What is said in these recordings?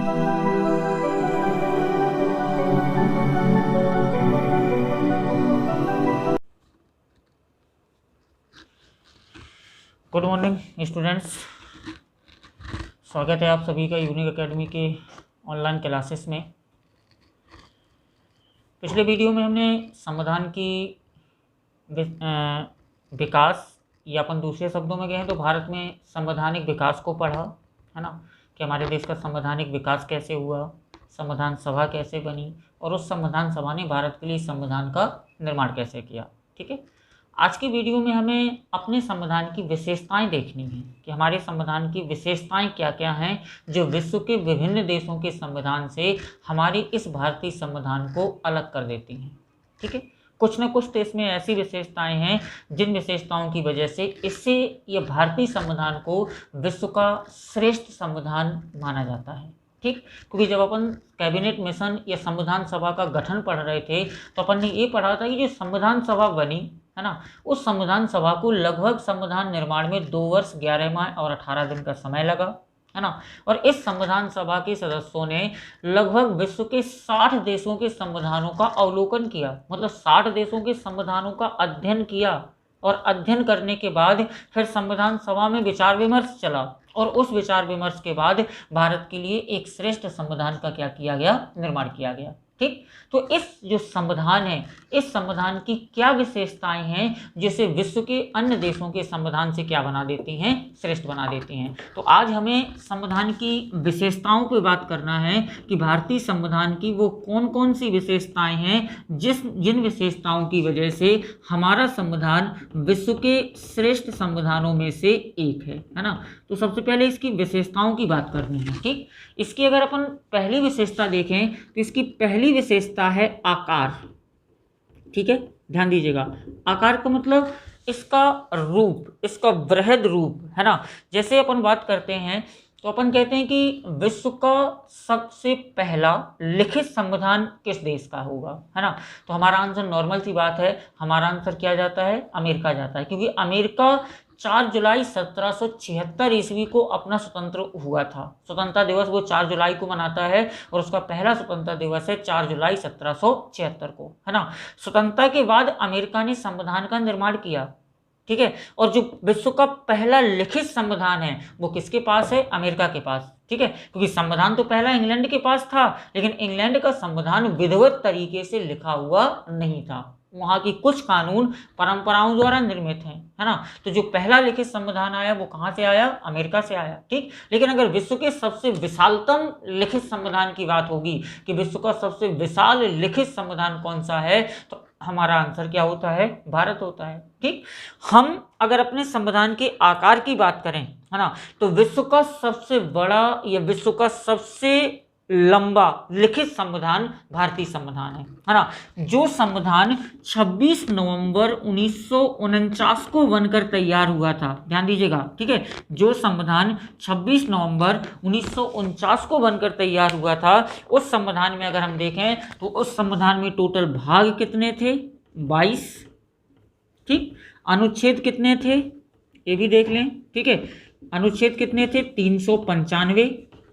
Good morning students, स्वागत है आप सभी का यूनिक एकेडमी के ऑनलाइन क्लासेस में। पिछले वीडियो में हमने संविधान की विकास या अपन दूसरे शब्दों में कहें तो भारत में संवैधानिक विकास को पढ़ा, है ना, कि हमारे देश का संवैधानिक विकास कैसे हुआ, संविधान सभा कैसे बनी और उस संविधान सभा ने भारत के लिए संविधान का निर्माण कैसे किया। ठीक है, आज की वीडियो में हमें अपने संविधान की विशेषताएं देखनी है कि हमारे संविधान की विशेषताएं क्या क्या हैं जो विश्व के विभिन्न देशों के संविधान से हमारे इस भारतीय संविधान को अलग कर देती हैं। ठीक है, कुछ न कुछ तो इसमें ऐसी विशेषताएं हैं जिन विशेषताओं की वजह से इससे ये भारतीय संविधान को विश्व का श्रेष्ठ संविधान माना जाता है। ठीक, क्योंकि जब अपन कैबिनेट मिशन या संविधान सभा का गठन पढ़ रहे थे तो अपन ने ये पढ़ा था कि जो संविधान सभा बनी, है ना, उस संविधान सभा को लगभग संविधान निर्माण में 2 वर्ष 11 माह और 18 दिन का समय लगा, है ना। और इस संविधान सभा के सदस्यों ने लगभग विश्व के 60 देशों के संविधानों का अवलोकन किया, मतलब 60 देशों के संविधानों का अध्ययन किया और अध्ययन करने के बाद फिर संविधान सभा में विचार विमर्श चला और उस विचार विमर्श के बाद भारत के लिए एक श्रेष्ठ संविधान का क्या किया गया, निर्माण किया गया। ठीक, तो इस जो संविधान है, इस संविधान की क्या विशेषताएं हैं जिसे विश्व के अन्य देशों के संविधान से क्या बना देती हैं, श्रेष्ठ बना देती हैं। तो आज हमें संविधान की विशेषताओं पे बात करना है कि भारतीय संविधान की वो कौन कौन सी विशेषताएं हैं जिन विशेषताओं की वजह से हमारा संविधान विश्व के श्रेष्ठ संविधानों में से एक है ना। तो सबसे पहले इसकी विशेषताओं की बात करनी है। ठीक, इसकी अगर अपन पहली विशेषता देखें तो इसकी पहली विशेषता है आकार। ठीक है, ध्यान दीजिएगा, आकार का मतलब इसका रूप, इसका वृहद रूप, है ना। जैसे अपन बात करते हैं तो अपन कहते हैं कि विश्व का सबसे पहला लिखित संविधान किस देश का होगा, है ना। तो हमारा आंसर नॉर्मल सी बात है, हमारा आंसर क्या जाता है, अमेरिका जाता है, क्योंकि अमेरिका 4 जुलाई 1776 ईस्वी को अपना स्वतंत्र हुआ था। स्वतंत्रता दिवस वो 4 जुलाई को मनाता है और उसका पहला स्वतंत्रता दिवस है 4 जुलाई 1776 को, है ना। स्वतंत्रता के बाद अमेरिका ने संविधान का निर्माण किया। ठीक है, और जो विश्व का पहला लिखित संविधान है वो किसके पास है, अमेरिका के पास। ठीक है, क्योंकि संविधान तो पहला इंग्लैंड के पास था, लेकिन इंग्लैंड का संविधान विधिवत तरीके से लिखा हुआ नहीं था, वहाँ की कुछ कानून परंपराओं द्वारा निर्मित हैं, है ना। तो जो पहला लिखित संविधान आया वो कहाँ से आया, अमेरिका से आया। ठीक, लेकिन अगर विश्व के सबसे विशालतम लिखित संविधान की बात होगी कि विश्व का सबसे विशाल लिखित संविधान कौन सा है, तो हमारा आंसर क्या होता है, भारत होता है। ठीक, हम अगर अपने संविधान के आकार की बात करें, है ना, तो विश्व का सबसे बड़ा या विश्व का सबसे लंबा लिखित संविधान भारतीय संविधान है ना। जो संविधान 26 नवंबर 1949 को बनकर तैयार हुआ था, ध्यान दीजिएगा। ठीक है, जो संविधान 26 नवंबर 1949 को बनकर तैयार हुआ था, उस संविधान में अगर हम देखें तो उस संविधान में टोटल भाग कितने थे, 22। ठीक, अनुच्छेद कितने थे ये भी देख लें। ठीक है, अनुच्छेद कितने थे, 395।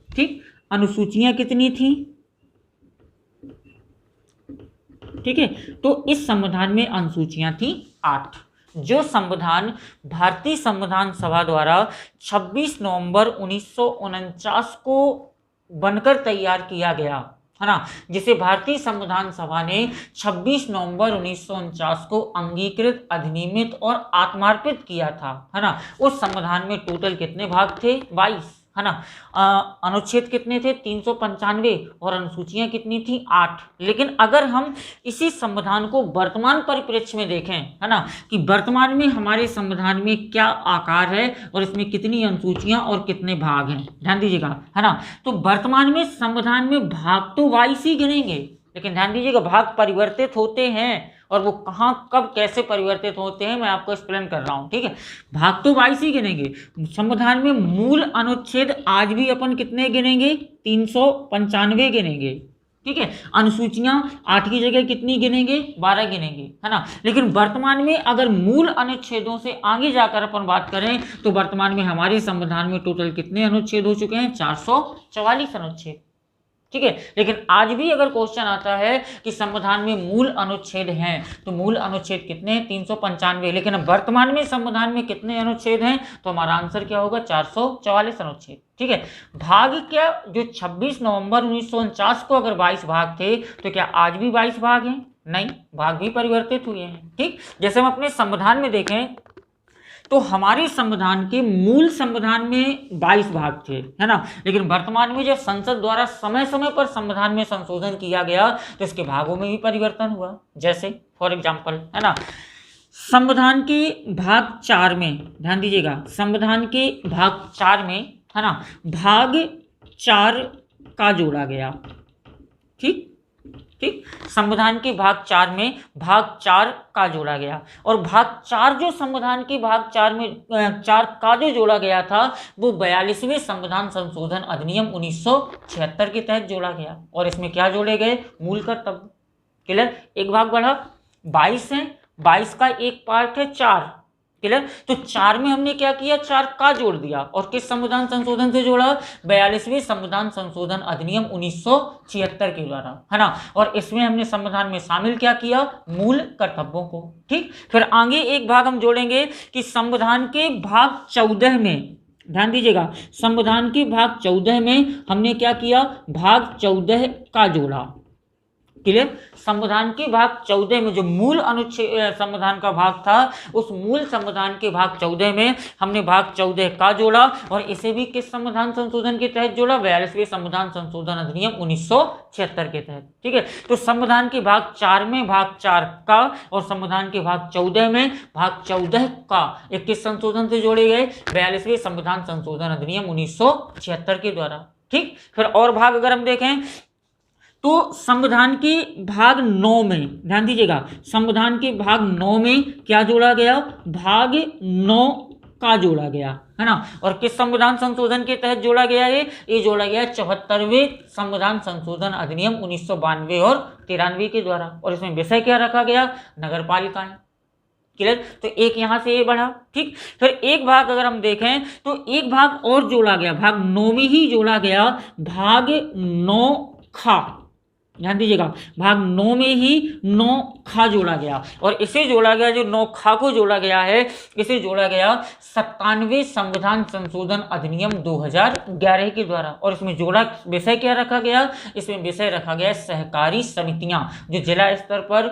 ठीक, अनुसूचियां कितनी थी, ठीक है, तो इस संविधान में अनुसूचियां थी 8। जो संविधान भारतीय संविधान सभा द्वारा 26 नवंबर 1949 को बनकर तैयार किया गया, है ना, जिसे भारतीय संविधान सभा ने 26 नवंबर 1949 को अंगीकृत, अधिनियमित और आत्मार्पित किया था, है ना। उस संविधान में टोटल कितने भाग थे, 22, है ना। अनुच्छेद कितने थे, 395, और अनुसूचियां कितनी थी, 8। लेकिन अगर हम इसी संविधान को वर्तमान परिप्रेक्ष्य में देखें, है ना, कि वर्तमान में हमारे संविधान में क्या आकार है और इसमें कितनी अनुसूचियां और कितने भाग हैं, ध्यान दीजिएगा, है ना। तो वर्तमान में संविधान में भाग तो 22 ही गिनेंगे, लेकिन ध्यान दीजिएगा भाग परिवर्तित होते हैं, और वो कहाँ कब कैसे परिवर्तित होते हैं मैं आपको एक्सप्लेन कर रहा हूँ। ठीक है, भाग तो 22 ही गिनेंगे। संविधान में मूल अनुच्छेद आज भी अपन कितने गिनेंगे, 395 गिनेंगे। ठीक है, अनुसूचियां 8 की जगह कितनी गिनेंगे, 12 गिनेंगे, है ना। लेकिन वर्तमान में अगर मूल अनुच्छेदों से आगे जाकर अपन बात करें तो वर्तमान में हमारे संविधान में टोटल कितने अनुच्छेद हो चुके हैं, 444 अनुच्छेद। ठीक है। लेकिन आज भी अगर क्वेश्चन आता है कि संविधान में मूल अनुच्छेद हैं, तो मूल अनुच्छेद कितने हैं? 395। लेकिन अब वर्तमान में संविधान में कितने अनुच्छेद हैं? तो हमारा आंसर क्या होगा? 444 अनुच्छेद। ठीक है। भाग क्या, जो 26 नवंबर 1949 को अगर 22 भाग थे, तो क्या आज भी 22 भाग हैं? नहीं, भाग भी परिवर्तित हुए हैं। ठीक, जैसे हम अपने संविधान में देखें तो हमारे संविधान के मूल संविधान में 22 भाग थे, है ना। लेकिन वर्तमान में जब संसद द्वारा समय समय पर संविधान में संशोधन किया गया तो इसके भागों में भी परिवर्तन हुआ। जैसे फॉर एग्जांपल, है ना, संविधान के भाग 4 में, ध्यान दीजिएगा, संविधान के भाग 4 में, है ना, भाग 4 का जोड़ा गया। ठीक ठीक, संविधान के भाग 4 में भाग 4 का जोड़ा गया, और भाग 4 जो संविधान के भाग 4 में 4 का जो जोड़ा गया था वो 42वें संविधान संशोधन अधिनियम 1976 के तहत जोड़ा गया। और इसमें क्या जोड़े गए? मूल कर्तव्य। क्लियर? एक भाग बढ़ा, 22 है, 22 का एक पार्ट है 4। क्लियर? तो 4 में हमने क्या किया? 4 का जोड़ दिया, और किस संविधान संशोधन से जोड़ा? 42वें संविधान संशोधन अधिनियम 1976 के द्वारा, है ना। और इसमें हमने संविधान में शामिल क्या किया? मूल कर्तव्यों को। ठीक, फिर आगे एक भाग हम जोड़ेंगे कि संविधान के भाग 14 में, ध्यान दीजिएगा, संविधान के भाग 14 में हमने क्या किया? भाग 14 का जोड़ा। क्लियर? संविधान के भाग 14 में जो मूल अनुच्छेद संविधान का भाग था, उस मूल संविधान के भाग 14 में हमने भाग 14 का जोड़ा, और इसे भी किस संविधान संशोधन के तहत जोड़ा? 42वें संविधान संशोधन अधिनियम 1976 के तहत। ठीक है। तो संविधान के भाग 4 में भाग 4 का, और संविधान के भाग 14 में भाग 14 का एक किस संशोधन से जोड़े गए? 42वें संविधान संशोधन अधिनियम 1976 के द्वारा। ठीक, फिर और भाग अगर हम देखें तो संविधान के भाग 9 में, ध्यान दीजिएगा, संविधान के भाग 9 में क्या जोड़ा गया? भाग 9 का जोड़ा गया, है ना। और किस संविधान संशोधन के तहत जोड़ा गया है? ये जोड़ा गया 74वें संविधान संशोधन अधिनियम 1992 और 93 के द्वारा। और इसमें विषय क्या रखा गया? नगर पालिकाएं। क्लियर? तो एक यहां से ये बढ़ा। ठीक, फिर एक भाग अगर हम देखें तो एक भाग और जोड़ा गया, भाग 9 में ही जोड़ा गया, भाग 9 खा। ध्यान दीजिएगा, भाग 9 में ही 9 खा जोड़ा गया, और इसे जोड़ा गया, जो 9 खा को जोड़ा गया है, इसे जोड़ा गया 97वें संविधान संशोधन अधिनियम 2011 के द्वारा। और इसमें जोड़ा विषय क्या रखा गया? इसमें विषय रखा गया सहकारी समितियां, जो जिला स्तर पर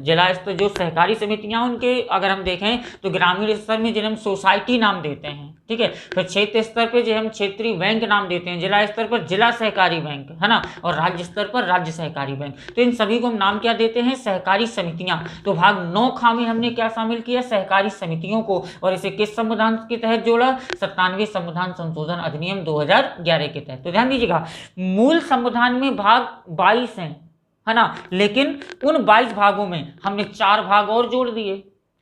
जिला स्तर जो सहकारी समितियां, उनके अगर हम देखें तो ग्रामीण स्तर में जिन्हें हम सोसाइटी नाम देते हैं। ठीक है। फिर क्षेत्र स्तर पे जो हम क्षेत्रीय बैंक नाम देते हैं, जिला स्तर पर जिला सहकारी बैंक, है ना, और राज्य स्तर पर राज्य सहकारी बैंक। तो इन सभी को हम नाम क्या देते हैं? सहकारी समितियां। तो भाग 9 खा में हमने क्या शामिल किया? सहकारी समितियों को। और इसे किस संविधान के तहत जोड़ा? 97वें संविधान संशोधन अधिनियम 2011 के तहत। तो ध्यान दीजिएगा, मूल संविधान में भाग 22 हैं, है ना, लेकिन उन 22 भागों में हमने 4 भाग और जोड़ दिए,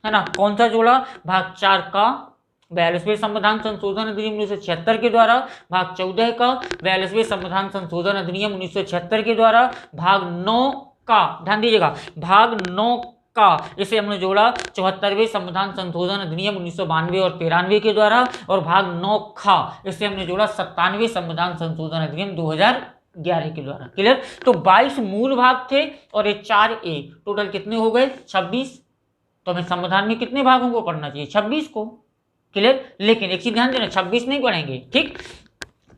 है ना। कौन सा जोड़ा? भाग 4 का 42वें संविधान संशोधन अधिनियम 1976 के द्वारा, भाग 14 का 42वें संविधान संशोधन अधिनियम 1976 के द्वारा, भाग 9 का, ध्यान दीजिएगा, भाग 9 का इसे हमने जोड़ा 74वें संविधान संशोधन अधिनियम 1992 और 93 के द्वारा, और भाग 9 खा इसे हमने जोड़ा 97वें संविधान संशोधन अधिनियम 2011 के द्वारा। क्लियर? तो 22 मूल भाग थे और ये 4A, टोटल कितने हो गए? 26। तो हमें संविधान में कितने भागों को पढ़ना चाहिए? 26 को। क्लियर? लेकिन एक चीज ध्यान देना, 26 नहीं पढ़ेंगे, ठीक,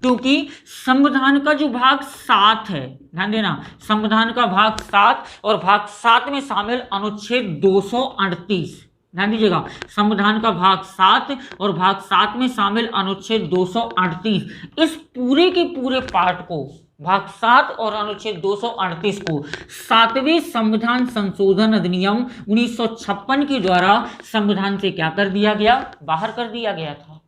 क्योंकि संविधान का जो भाग 7 है, ध्यान देना, संविधान का भाग 7 और भाग 7 में शामिल अनुच्छेद 238, ध्यान दीजिएगा, संविधान का भाग 7 और भाग 7 में शामिल अनुच्छेद 238, इस पूरे के पूरे पार्ट को, भाग 7 और अनुच्छेद 238 को 7वें संविधान संशोधन अधिनियम 1956 के द्वारा संविधान से क्या कर दिया गया? बाहर कर दिया गया था।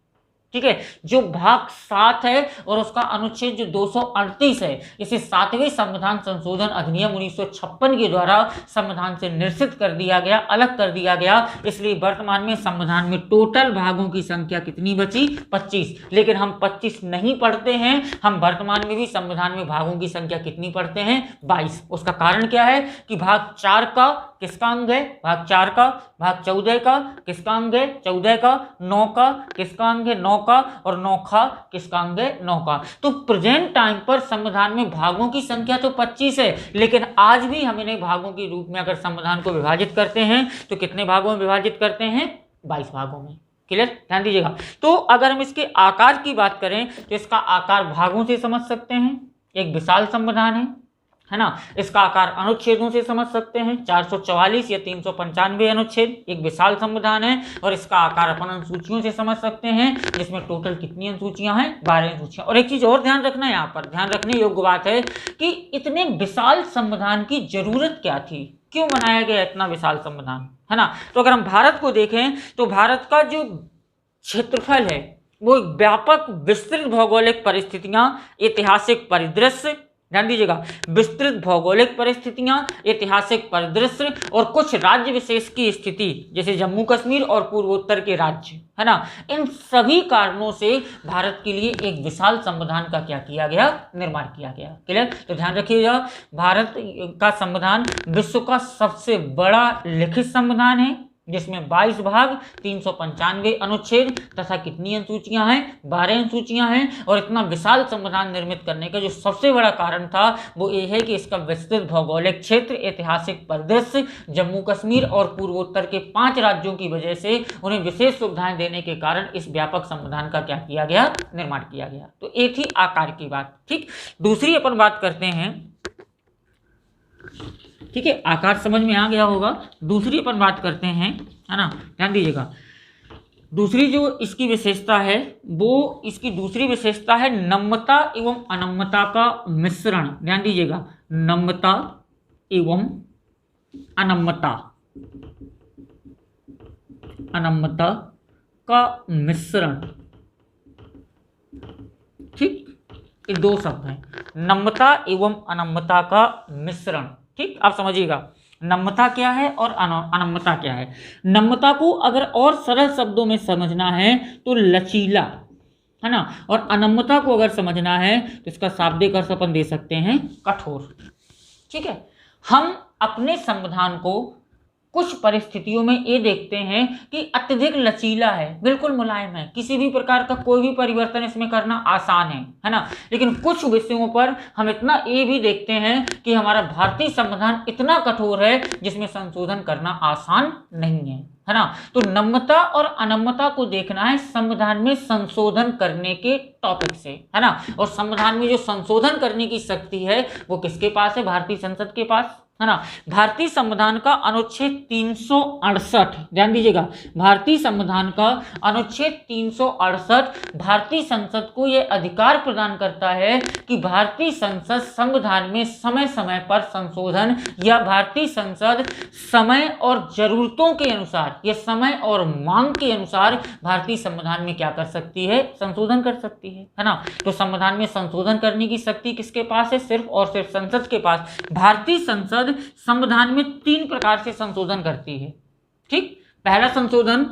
ठीक है। जो भाग 7 है और उसका अनुच्छेद जो 238 है, इसे 7वें संविधान संशोधन अधिनियम 1956 के द्वारा संविधान से निरसित कर दिया गया, अलग कर दिया गया। इसलिए वर्तमान में संविधान में टोटल भागों की संख्या कितनी बची? 25। लेकिन हम 25 नहीं पढ़ते हैं, हम वर्तमान में भी संविधान में भागों की संख्या कितनी पढ़ते हैं? 22। उसका कारण क्या है कि भाग 4 का किसका अंग है? भाग 4 का। भाग 14 का किसका अंग है? 14 का। 9 का किसका अंग है? 9 का और नौखा किसका अंग है? नौका। तो प्रेजेंट टाइम पर संविधान में भागों की संख्या तो 25 है, लेकिन आज भी हम इन्हें भागों के रूप में अगर संविधान को विभाजित करते हैं तो कितने भागों में विभाजित करते हैं? 22 भागों में। क्लियर? ध्यान दीजिएगा। तो अगर हम इसके आकार की बात करें तो इसका आकार भागों से समझ सकते हैं, एक विशाल संविधान है ना। इसका आकार अनुच्छेदों से समझ सकते हैं, 444 या 395 अनुच्छेद, एक विशाल संविधान है। और इसका आकार अपन अनुसूचियों से समझ सकते हैं, जिसमें टोटल कितनी अनुसूचियां हैं? 12 अनुसूचियां। और एक चीज और ध्यान रखना, यहाँ पर ध्यान रखने योग्य बात है कि इतने विशाल संविधान की जरूरत क्या थी, क्यों बनाया गया इतना विशाल संविधान, है ना। तो अगर हम भारत को देखें तो भारत का जो क्षेत्रफल है वो व्यापक विस्तृत भौगोलिक परिस्थितियां, ऐतिहासिक परिदृश्य, ध्यान दीजिएगा, विस्तृत भौगोलिक परिस्थितियां, ऐतिहासिक परिदृश्य और कुछ राज्य विशेष की स्थिति जैसे जम्मू कश्मीर और पूर्वोत्तर के राज्य, है ना, इन सभी कारणों से भारत के लिए एक विशाल संविधान का क्या किया गया? निर्माण किया गया। क्लियर? तो ध्यान रखिएगा, भारत का संविधान विश्व का सबसे बड़ा लिखित संविधान है, जिसमें 22 भाग, 395 अनुच्छेद तथा कितनी अनुसूचियां हैं? 12 अनुसूचियां हैं। और इतना विशाल संविधान निर्मित करने का जो सबसे बड़ा कारण था वो ये है कि इसका विस्तृत भौगोलिक क्षेत्र, ऐतिहासिक परिदृश्य, जम्मू कश्मीर और पूर्वोत्तर के 5 राज्यों की वजह से उन्हें विशेष सुविधाएं देने के कारण इस व्यापक संविधान का क्या किया गया? निर्माण किया गया। तो ये थी आकार की बात। ठीक, दूसरी अपन बात करते हैं, ठीक है, आकार समझ में आ गया होगा। दूसरी अपन बात करते हैं, है ना, ध्यान दीजिएगा। दूसरी जो इसकी विशेषता है वो, इसकी दूसरी विशेषता है नम्यता एवं अनम्यता का मिश्रण। ध्यान दीजिएगा, नम्यता एवं अनम्यता, अनम्यता का मिश्रण। ठीक, ये दो शब्द हैं, नम्यता एवं अनम्यता का मिश्रण। ठीक, आप समझिएगा नम्यता क्या है और अनम्यता क्या है। नम्यता को अगर और सरल शब्दों में समझना है तो लचीला, है ना, और अनम्यता को अगर समझना है तो इसका शाब्दिक अर्थ अपन दे सकते हैं कठोर। ठीक है, हम अपने संविधान को कुछ परिस्थितियों में ये देखते हैं कि अत्यधिक लचीला है, बिल्कुल मुलायम है, किसी भी प्रकार का कोई भी परिवर्तन इसमें करना आसान है ना। लेकिन कुछ विषयों पर हम इतना ये भी देखते हैं कि हमारा भारतीय संविधान इतना कठोर है जिसमें संशोधन करना आसान नहीं है ना। तो नम्यता और अनम्यता को देखना है संविधान में संशोधन करने के टॉपिक से, है ना। और संविधान में जो संशोधन करने की शक्ति है वो किसके पास है? भारतीय संसद के पास, है ना। भारतीय संविधान का अनुच्छेद 368, ध्यान दीजिएगा, भारतीय संविधान का अनुच्छेद 368 भारतीय संसद को यह अधिकार प्रदान करता है कि भारतीय संसद संविधान में समय समय पर संशोधन, या भारतीय संसद समय और जरूरतों के अनुसार, या समय और मांग के अनुसार भारतीय संविधान में क्या कर सकती है? संशोधन कर सकती है ना। तो संविधान में संशोधन करने की शक्ति किसके पास है? सिर्फ और सिर्फ संसद के पास। भारतीय संसद संविधान में 3 प्रकार से संशोधन करती है। ठीक, पहला संशोधन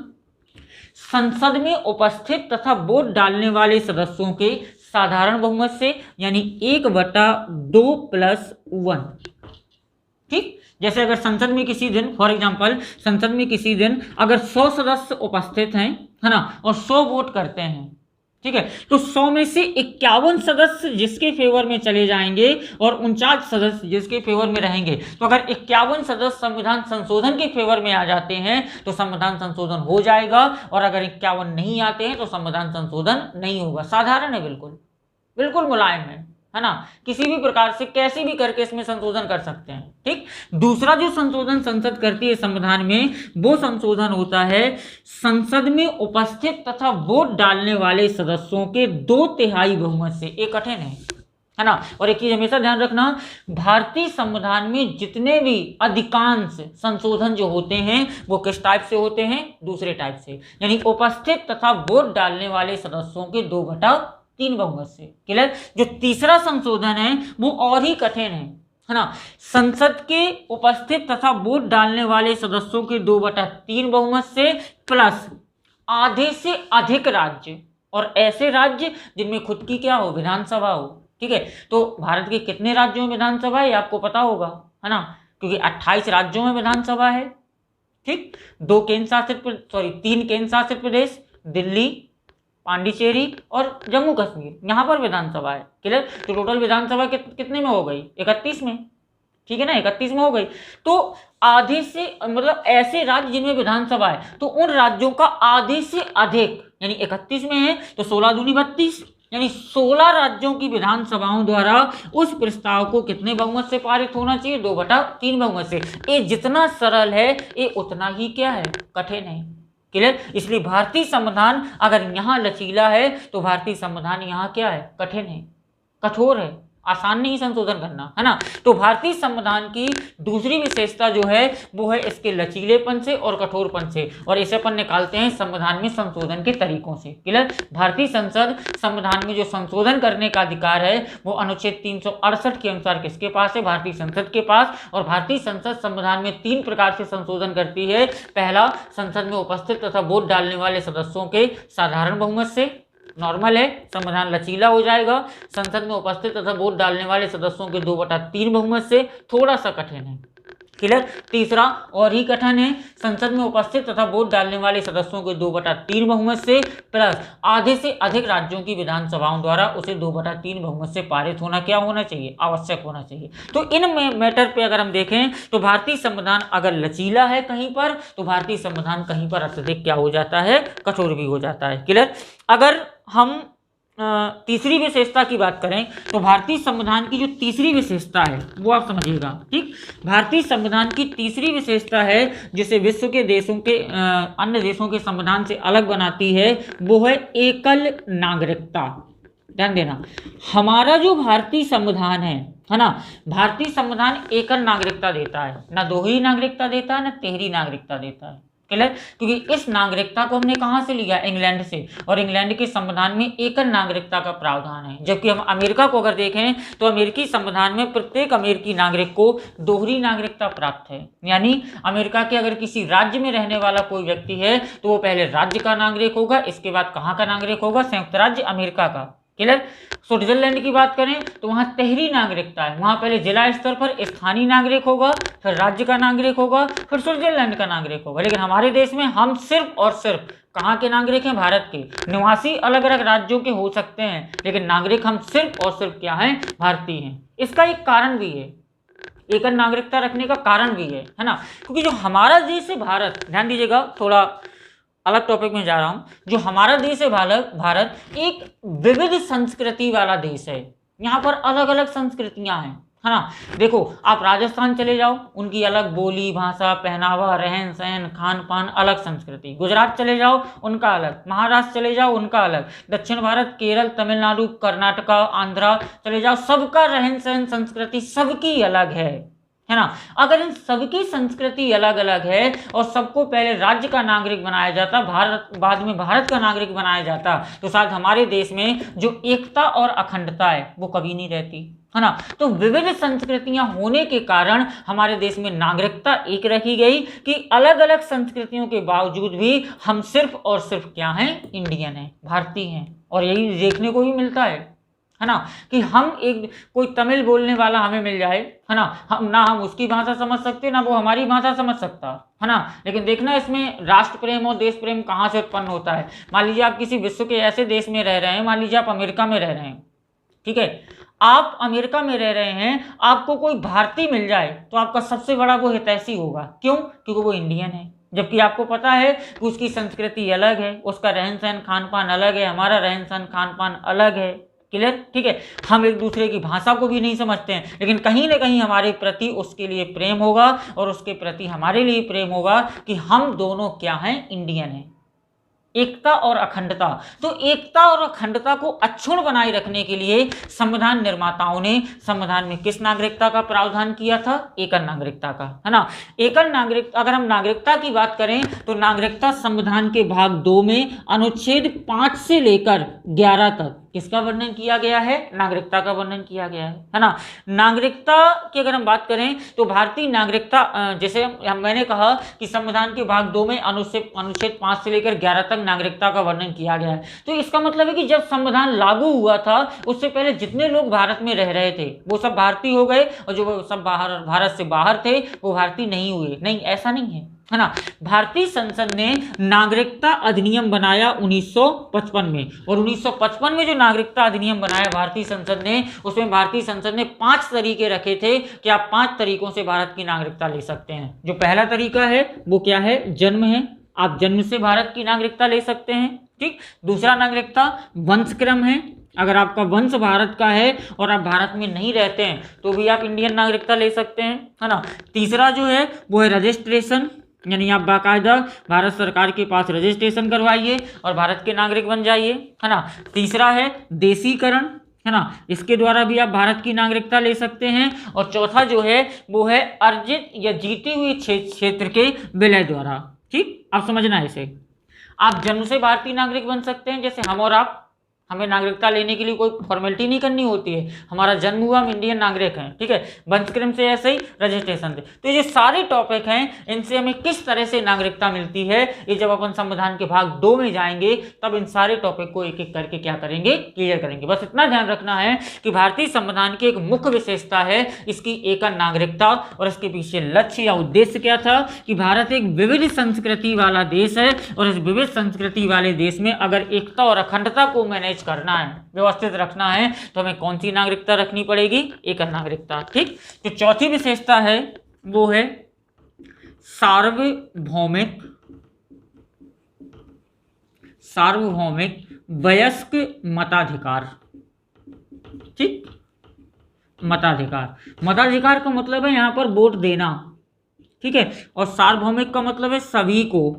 संसद में उपस्थित तथा वोट डालने वाले सदस्यों के साधारण बहुमत से, यानी 1/2+1। ठीक, जैसे अगर संसद में किसी दिन, फॉर एग्जांपल संसद में किसी दिन अगर 100 सदस्य उपस्थित हैं, है ना, और 100 वोट करते हैं, ठीक है, तो 100 में से 51 सदस्य जिसके फेवर में चले जाएंगे और 49 सदस्य जिसके फेवर में रहेंगे। तो अगर 51 सदस्य संविधान संशोधन के फेवर में आ जाते हैं तो संविधान संशोधन हो जाएगा, और अगर 51 नहीं आते हैं तो संविधान संशोधन नहीं होगा। साधारण है, बिल्कुल बिल्कुल मुलायम है ना, किसी भी प्रकार से कैसे भी करके इसमें संशोधन कर सकते हैं। ठीक, दूसरा जो संशोधन संसद करती है संविधान में, वो संशोधन होता है संसद में उपस्थित तथा वोट डालने वाले सदस्यों के 2/3 बहुमत से। एक कठिन है ना। और एक चीज हमेशा ध्यान रखना, भारतीय संविधान में जितने भी अधिकांश संशोधन जो होते हैं वो किस टाइप से होते हैं? दूसरे टाइप से, यानी उपस्थित तथा वोट डालने वाले सदस्यों के 2/3 बहुमत से। क्लियर? जो तीसरा संशोधन है वो और ही कठिन है ना। संसद के उपस्थित तथा वोट डालने वाले सदस्यों के 2/3 बहुमत से, प्लस आधे से अधिक राज्य, और ऐसे राज्य जिनमें खुद की क्या हो? विधानसभा हो। ठीक है, तो भारत के कितने राज्यों में विधानसभा है आपको पता होगा, है ना, क्योंकि 28 राज्यों में विधानसभा है। ठीक, 3 केंद्र शासित प्रदेश, दिल्ली, पांडिचेरी और जम्मू कश्मीर, यहाँ पर विधानसभा है। क्लियर? तो टोटल विधानसभा कितने में हो गई? 31 में, ठीक है ना, 31 में हो गई। तो आधे से मतलब ऐसे राज्य जिनमें विधानसभा है तो उन राज्यों का आधे से अधिक, यानी 31 में है तो 16 दूनी 32, यानी 16 राज्यों की विधानसभाओं द्वारा उस प्रस्ताव को कितने बहुमत से पारित होना चाहिए? 2/3 बहुमत से। ये जितना सरल है ये उतना ही क्या है? कठिन है। क्लियर? इसलिए भारतीय संविधान अगर यहाँ लचीला है तो भारतीय संविधान यहाँ क्या है? कठिन है, कठोर है, आसान नहीं संशोधन करना, है ना। तो भारतीय संविधान की दूसरी विशेषता जो है वो है इसके लचीलेपन से और कठोरपन से, और इसे अपन निकालते हैं संविधान में संशोधन के तरीकों से। क्लियर? भारतीय संसद संविधान में जो संशोधन करने का अधिकार है वो अनुच्छेद 368 के अनुसार किसके पास है? भारतीय संसद के पास। और भारतीय संसद संविधान में 3 प्रकार से संशोधन करती है। पहला, संसद में उपस्थित तथा वोट डालने वाले सदस्यों के साधारण बहुमत से, नॉर्मल है, संविधान लचीला हो जाएगा। संसद में उपस्थित तथा वोट डालने वाले सदस्यों के 2/3 बहुमत से, थोड़ा सा कठिन है। क्लियर? तीसरा और ही कठिन है, संसद में उपस्थित तथा वोट डालने वाले सदस्यों के 2/3 बहुमत से प्लस आधे से अधिक राज्यों की विधानसभाओं द्वारा उसे 2/3 बहुमत से पारित होना क्या होना चाहिए? आवश्यक होना चाहिए। तो इन मैटर पे अगर हम देखें तो भारतीय संविधान अगर लचीला है कहीं पर तो भारतीय संविधान कहीं पर अत्यधिक क्या हो जाता है? कठोर भी हो जाता है। क्लियर? अगर हम तीसरी विशेषता की बात करें तो भारतीय संविधान की जो तीसरी विशेषता है वो आप समझिएगा, ठीक। भारतीय संविधान की तीसरी विशेषता है जिसे विश्व के देशों के अन्य देशों के संविधान से अलग बनाती है वो है एकल नागरिकता। ध्यान देना, हमारा जो भारतीय संविधान है ना, भारतीय संविधान एकल नागरिकता देता है, ना दोहरी नागरिकता देता है, ना तिहरी नागरिकता देता है। क्लियर? क्योंकि इस नागरिकता को हमने कहां से लिया? इंग्लैंड से, और इंग्लैंड के संविधान में एकल नागरिकता का प्रावधान है। जबकि हम अमेरिका को अगर देखें तो अमेरिकी संविधान में प्रत्येक अमेरिकी नागरिक को दोहरी नागरिकता प्राप्त है। यानी अमेरिका के अगर किसी राज्य में रहने वाला कोई व्यक्ति है तो वो पहले राज्य का नागरिक होगा, इसके बाद कहाँ का नागरिक होगा? संयुक्त राज्य अमेरिका का। क्लियर? स्विट्जरलैंड की बात करें तो वहां तिहरी नागरिकता है, वहां पहले जिला स्तर पर स्थानीय नागरिक होगा, फिर राज्य का नागरिक होगा, फिर स्विट्जरलैंड का नागरिक होगा। लेकिन हमारे देश में हम सिर्फ और सिर्फ कहाँ के नागरिक हैं? भारत के। निवासी अलग अलग राज्यों के हो सकते हैं लेकिन नागरिक हम सिर्फ और सिर्फ क्या हैं? भारतीय हैं। इसका एक कारण भी है, एकल नागरिकता रखने का कारण भी है ना, क्योंकि जो हमारा देश है भारत, ध्यान दीजिएगा, थोड़ा अलग टॉपिक में जा रहा हूं, जो हमारा देश है भारत एक विविध संस्कृति वाला देश है। यहाँ पर अलग अलग संस्कृतियां हैं, है ना। देखो, आप राजस्थान चले जाओ, उनकी अलग बोली, भाषा, पहनावा, रहन सहन, खान पान, अलग संस्कृति। गुजरात चले जाओ, उनका अलग। महाराष्ट्र चले जाओ, उनका अलग। दक्षिण भारत, केरल, तमिलनाडु, कर्नाटका, आंध्रा चले जाओ, सबका रहन सहन, संस्कृति सबकी अलग है ना। अगर इन सबकी संस्कृति अलग अलग है और सबको पहले राज्य का नागरिक बनाया जाता, भारत बाद में भारत का नागरिक बनाया जाता, तो शायद हमारे देश में जो एकता और अखंडता है वो कभी नहीं रहती, है ना। तो विविध संस्कृतियां होने के कारण हमारे देश में नागरिकता एक रखी गई कि अलग अलग संस्कृतियों के बावजूद भी हम सिर्फ और सिर्फ क्या हैं? इंडियन हैं, भारतीय हैं। और यही देखने को भी मिलता है ना, कि हम एक कोई तमिल बोलने वाला हमें मिल जाए, है ना, हम उसकी भाषा समझ सकते ना वो हमारी भाषा समझ सकता, है ना। लेकिन देखना इसमें राष्ट्र प्रेम और देश प्रेम कहाँ से उत्पन्न होता है। मान लीजिए आप किसी विश्व के ऐसे देश में रह रहे हैं, मान लीजिए आप अमेरिका में रह रहे हैं, ठीक है, आप अमेरिका में रह रहे हैं, आपको कोई भारतीय मिल जाए तो आपका सबसे बड़ा वो हितैषी होगा। क्यों? क्योंकि वो इंडियन है। जबकि आपको पता है कि उसकी संस्कृति अलग है, उसका रहन सहन खान पान अलग है, हमारा रहन सहन खान पान अलग है। क्लियर? ठीक है, हम एक दूसरे की भाषा को भी नहीं समझते हैं, लेकिन कहीं ना कहीं हमारे प्रति उसके लिए प्रेम होगा और उसके प्रति हमारे लिए प्रेम होगा कि हम दोनों क्या हैं? इंडियन हैं। एकता और अखंडता, तो एकता और अखंडता को अक्षुण्ण बनाए रखने के लिए संविधान निर्माताओं ने संविधान में किस नागरिकता का प्रावधान किया था? एकल नागरिकता का, है ना। एकल नागरिक, अगर हम नागरिकता की बात करें तो नागरिकता संविधान के भाग 2 में अनुच्छेद 5 से लेकर 11 तक किसका वर्णन किया गया है? नागरिकता का वर्णन किया गया है ना। नागरिकता की अगर हम बात करें तो भारतीय नागरिकता, जैसे मैंने कहा कि संविधान के भाग 2 में अनुच्छेद 5 से लेकर 11 तक नागरिकता का वर्णन किया गया है। तो इसका मतलब है कि जब संविधान लागू हुआ था उससे पहले जितने लोग भारत में रह रहे थे वो सब भारतीय हो गए और जो सब भारत से बाहर थे वो भारतीय नहीं हुए। नहीं, ऐसा नहीं है। है ना। भारतीय संसद ने नागरिकता अधिनियम बनाया 1955 में, और 1955 में जो नागरिकता अधिनियम बनाया भारतीय संसद ने, उसमें भारतीय संसद ने 5 तरीके रखे थे कि आप 5 तरीकों से भारत की नागरिकता ले सकते हैं। जो पहला तरीका है वो क्या है, जन्म है, आप जन्म से भारत की नागरिकता ले सकते हैं, ठीक। दूसरा नागरिकता वंशक्रम है, अगर आपका वंश भारत का है और आप भारत में नहीं रहते हैं तो भी आप इंडियन नागरिकता ले सकते हैं, है ना। तीसरा जो है वो है रजिस्ट्रेशन, यानी आप बाकायदा भारत सरकार के पास रजिस्ट्रेशन करवाइए और भारत के नागरिक बन जाइए, है ना। तीसरा है देशीकरण, है ना, इसके द्वारा भी आप भारत की नागरिकता ले सकते हैं। और चौथा जो है वो है अर्जित या जीती हुई क्षेत्र के विलय द्वारा, ठीक। आप समझना है इसे। आप जन्म से भारतीय नागरिक बन सकते हैं, जैसे हम और आप, हमें नागरिकता लेने के लिए कोई फॉर्मेलिटी नहीं करनी होती है, हमारा जन्म हुआ, हम इंडियन नागरिक हैं, ठीक है। वंशक्रम से ऐसे ही, रजिस्ट्रेशन से। तो ये सारे टॉपिक हैं, इनसे हमें किस तरह से नागरिकता मिलती है, ये जब अपन संविधान के भाग 2 में जाएंगे तब इन सारे टॉपिक को एक एक करके क्या करेंगे, क्लियर करेंगे। बस इतना ध्यान रखना है कि भारतीय संविधान की एक मुख्य विशेषता है इसकी एकल नागरिकता, और इसके पीछे लक्ष्य या उद्देश्य क्या था कि भारत एक विविध संस्कृति वाला देश है, और इस विविध संस्कृति वाले देश में अगर एकता और अखंडता को मैनेज करना है, व्यवस्थित रखना है, तो हमें कौन सी नागरिकता रखनी पड़ेगी, एकल नागरिकता, ठीक। जो चौथी विशेषता है वो है सार्वभौमिक वयस्क मताधिकार, ठीक। मताधिकार का मतलब है यहां पर वोट देना, ठीक है। और सार्वभौमिक का मतलब है सभी को,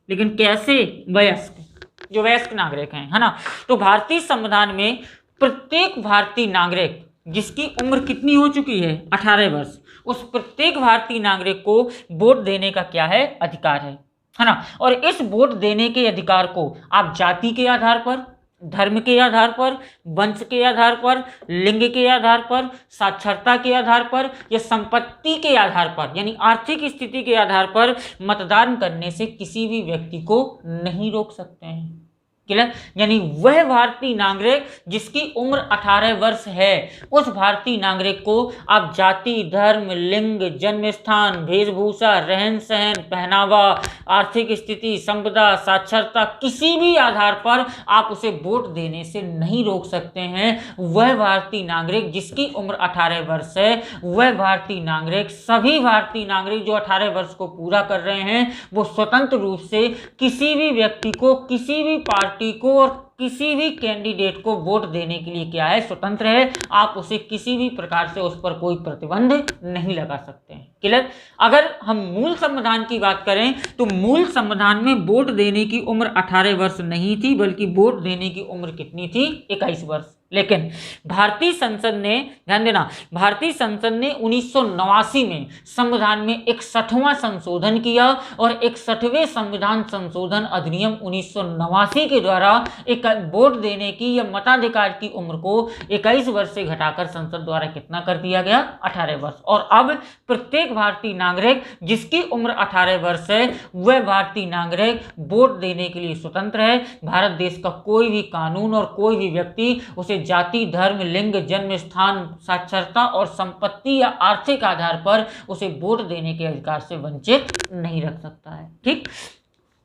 लेकिन कैसे, वयस्क, जो वयस्क नागरिक हैं, है ना। तो भारतीय संविधान में प्रत्येक भारतीय नागरिक जिसकी उम्र कितनी हो चुकी है, 18 वर्ष, उस प्रत्येक भारतीय नागरिक को वोट देने का क्या है, अधिकार है ना। और इस वोट देने के अधिकार को आप जाति के आधार पर, धर्म के आधार पर, वंश के आधार पर, लिंग के आधार पर, साक्षरता के आधार पर या संपत्ति के आधार पर, यानी आर्थिक स्थिति के आधार पर मतदान करने से किसी भी व्यक्ति को नहीं रोक सकते हैं, क्लियर। यानी वह भारतीय नागरिक जिसकी उम्र 18 वर्ष है, उस भारतीय नागरिक को आप जाति, धर्म, लिंग, जन्म स्थान, वेशभूषा, रहन सहन, पहनावा, आर्थिक स्थिति, संपदा, साक्षरता, किसी भी आधार पर आप उसे वोट देने से नहीं रोक सकते हैं। वह भारतीय नागरिक जिसकी उम्र 18 वर्ष है, वह भारतीय नागरिक, सभी भारतीय नागरिक जो 18 वर्ष को पूरा कर रहे हैं, वो स्वतंत्र रूप से किसी भी व्यक्ति को, किसी भी पार्टी को और किसी भी कैंडिडेट को वोट देने के लिए क्या है, स्वतंत्र है। आप उसे किसी भी प्रकार से उस पर कोई प्रतिबंध नहीं लगा सकते हैं, क्लियर। अगर हम मूल संविधान की बात करें तो मूल संविधान में वोट देने की उम्र 18 वर्ष नहीं थी, बल्कि वोट देने की उम्र कितनी थी, 21 वर्ष। लेकिन भारतीय संसद ने, ध्यान देना, भारतीय संसद ने 1989 में संविधान में 61वां संशोधन किया और 61वें संविधान संशोधन अधिनियम 1989 के द्वारा एक वोट देने की या मताधिकार की उम्र को 21 वर्ष से घटाकर संसद द्वारा कितना कर दिया गया, 18 वर्ष। और अब प्रत्येक भारतीय नागरिक जिसकी उम्र 18 वर्ष है, वह भारतीय नागरिक वोट देने के लिए स्वतंत्र है। भारत देश का कोई भी कानून और कोई भी व्यक्ति उसे जाति, धर्म, लिंग, जन्म स्थान, साक्षरता और संपत्ति या आर्थिक आधार पर उसे वोट देने के अधिकार से वंचित नहीं रख सकता है, ठीक।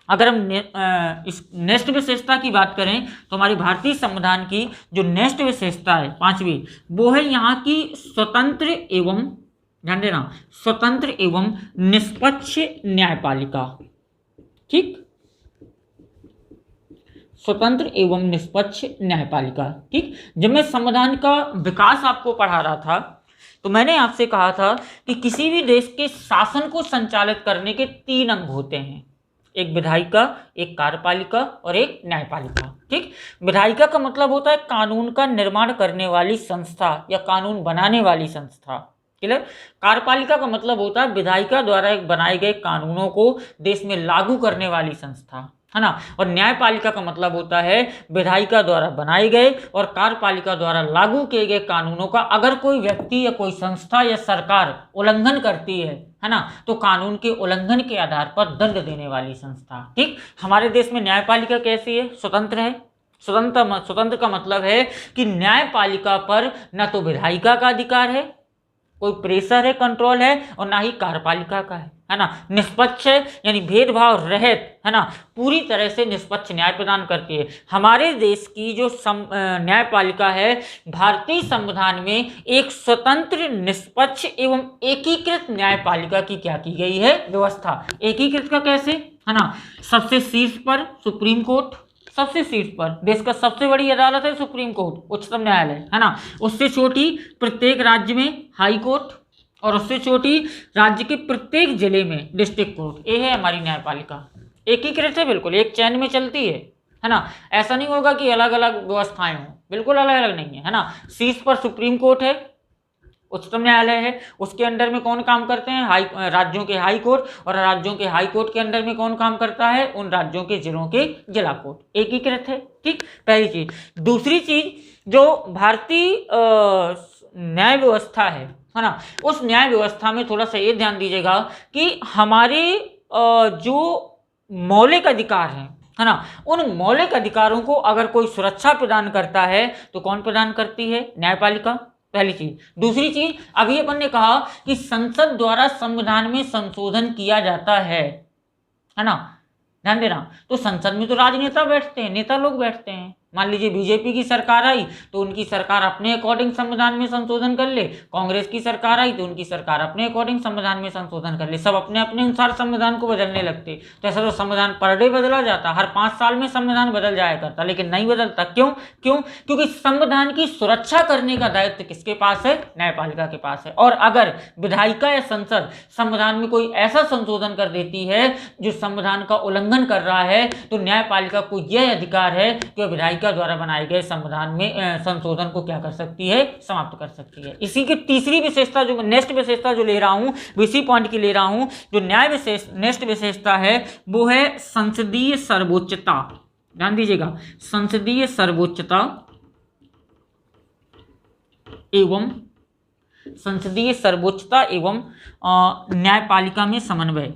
अगर हम इस नेक्स्ट विशेषता की बात करें तो हमारी भारतीय संविधान की जो नेक्स्ट विशेषता है, 5वीं, वो है यहाँ की स्वतंत्र एवं, ध्यान देना, स्वतंत्र एवं निष्पक्ष न्यायपालिका, ठीक। स्वतंत्र एवं निष्पक्ष न्यायपालिका, ठीक। जब मैं संविधान का विकास आपको पढ़ा रहा था तो मैंने आपसे कहा था कि किसी भी देश के शासन को संचालित करने के 3 अंग होते हैं, एक विधायिका, एक कार्यपालिका और एक न्यायपालिका, ठीक। विधायिका का मतलब होता है कानून का निर्माण करने वाली संस्था या कानून बनाने वाली संस्था, क्लियर। कार्यपालिका का मतलब होता है विधायिका द्वारा बनाए गए कानूनों को देश में लागू करने वाली संस्था, है ना। और न्यायपालिका का मतलब होता है विधायिका द्वारा बनाए गए और कार्यपालिका द्वारा लागू किए गए कानूनों का अगर कोई व्यक्ति या कोई संस्था या सरकार उल्लंघन करती है ना, तो कानून के उल्लंघन के आधार पर दंड देने वाली संस्था, ठीक। हमारे देश में न्यायपालिका कैसी है, स्वतंत्र है। स्वतंत्र का मतलब है कि न्यायपालिका पर न तो विधायिका का अधिकार है, कोई प्रेशर है, कंट्रोल है, और ना ही कार्यपालिका का है ना। निष्पक्ष है यानी भेदभाव रहित, है ना, पूरी तरह से निष्पक्ष न्याय प्रदान करती है। हमारे देश की जो न्यायपालिका है, भारतीय संविधान में एक स्वतंत्र, निष्पक्ष एवं एकीकृत न्यायपालिका की क्या की गई है, व्यवस्था। एकीकृत का कैसे, है ना, सबसे शीर्ष पर सुप्रीम कोर्ट, सबसे शीर्ष पर देश का सबसे बड़ी अदालत है सुप्रीम कोर्ट, उच्चतम न्यायालय, है ना। उससे छोटी प्रत्येक राज्य में हाई कोर्ट, और उससे छोटी राज्य के प्रत्येक जिले में डिस्ट्रिक्ट कोर्ट। ये है हमारी न्यायपालिका, एकीकृत है, बिल्कुल एक चैन में चलती है ना। ऐसा नहीं होगा कि अलग अलग व्यवस्थाएं हों, बिल्कुल अलग अलग नहीं है ना। शीर्ष पर सुप्रीम कोर्ट है, उच्चतम न्यायालय है, उसके अंडर में कौन काम करते हैं, राज्यों के हाई कोर्ट, और राज्यों के हाई कोर्ट के अंडर में कौन काम करता है, उन राज्यों के जिलों के जिला कोर्ट। एकीकृत है, ठीक, पहली चीज। दूसरी चीज, जो भारतीय न्याय व्यवस्था है ना, उस न्याय व्यवस्था में थोड़ा सा ये ध्यान दीजिएगा कि हमारे जो मौलिक अधिकार हैं, है ना, उन मौलिक अधिकारों को अगर कोई सुरक्षा प्रदान करता है तो कौन प्रदान करती है, न्यायपालिका, पहली चीज। दूसरी चीज, अभी अपन ने कहा कि संसद द्वारा संविधान में संशोधन किया जाता है ना, ध्यान देना। तो संसद में तो राजनेता बैठते हैं, नेता लोग बैठते हैं। मान लीजिए बीजेपी की सरकार आई तो उनकी सरकार अपने अकॉर्डिंग संविधान में संशोधन कर ले, कांग्रेस की सरकार आई तो उनकी सरकार अपने अकॉर्डिंग संविधान में संशोधन कर ले, सब अपने अपने अनुसार संविधान को बदलने लगते। तो ऐसा तो संविधान पर डे बदला जाता, हर 5 साल में संविधान बदल जाया करता, लेकिन नहीं बदलता। क्यों? क्योंकि संविधान की सुरक्षा करने का दायित्व किसके पास है, न्यायपालिका के पास है। और अगर विधायिका या संसद संविधान में कोई ऐसा संशोधन कर देती है जो संविधान का उल्लंघन कर रहा है, तो न्यायपालिका को यह अधिकार है कि विधायिका द्वारा बनाए गए संविधान में संशोधन को क्या कर सकती है, समाप्त कर सकती है। इसी की तीसरी विशेषता, जो नेक्स्ट विशेषता जो ले रहा हूं, इसी पॉइंट की ले रहा हूं, जो नेक्स्ट विशेषता है वो है संसदीय सर्वोच्चता। ध्यान दीजिएगा, संसदीय सर्वोच्चता एवं न्यायपालिका में समन्वय।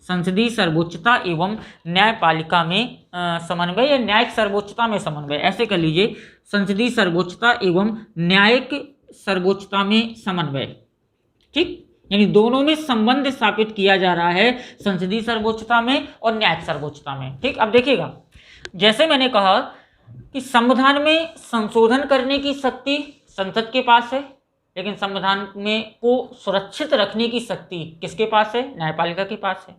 संसदीय सर्वोच्चता एवं न्यायपालिका में समन्वय, या न्यायिक सर्वोच्चता में समन्वय, ऐसे कर लीजिए, संसदीय सर्वोच्चता एवं न्यायिक सर्वोच्चता में समन्वय, ठीक, यानी दोनों में संबंध स्थापित किया जा रहा है, संसदीय सर्वोच्चता में और न्यायिक सर्वोच्चता में। ठीक, अब देखिएगा, जैसे मैंने कहा कि संविधान में संशोधन करने की शक्ति संसद के पास है, लेकिन संविधान में को सुरक्षित रखने की शक्ति किसके पास है, न्यायपालिका के पास है।